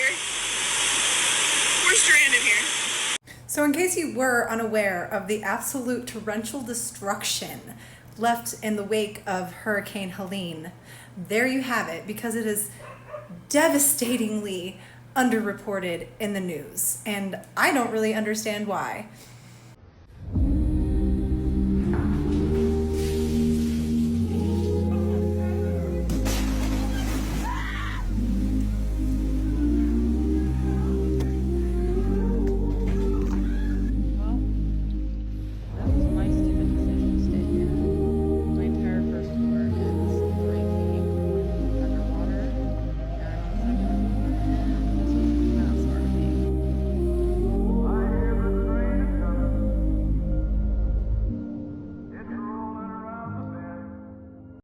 here. We're stranded here. So in case you were unaware of the absolute torrential destruction left in the wake of Hurricane Helene, there you have it, because it is devastatingly underreported in the news. And I don't really understand why.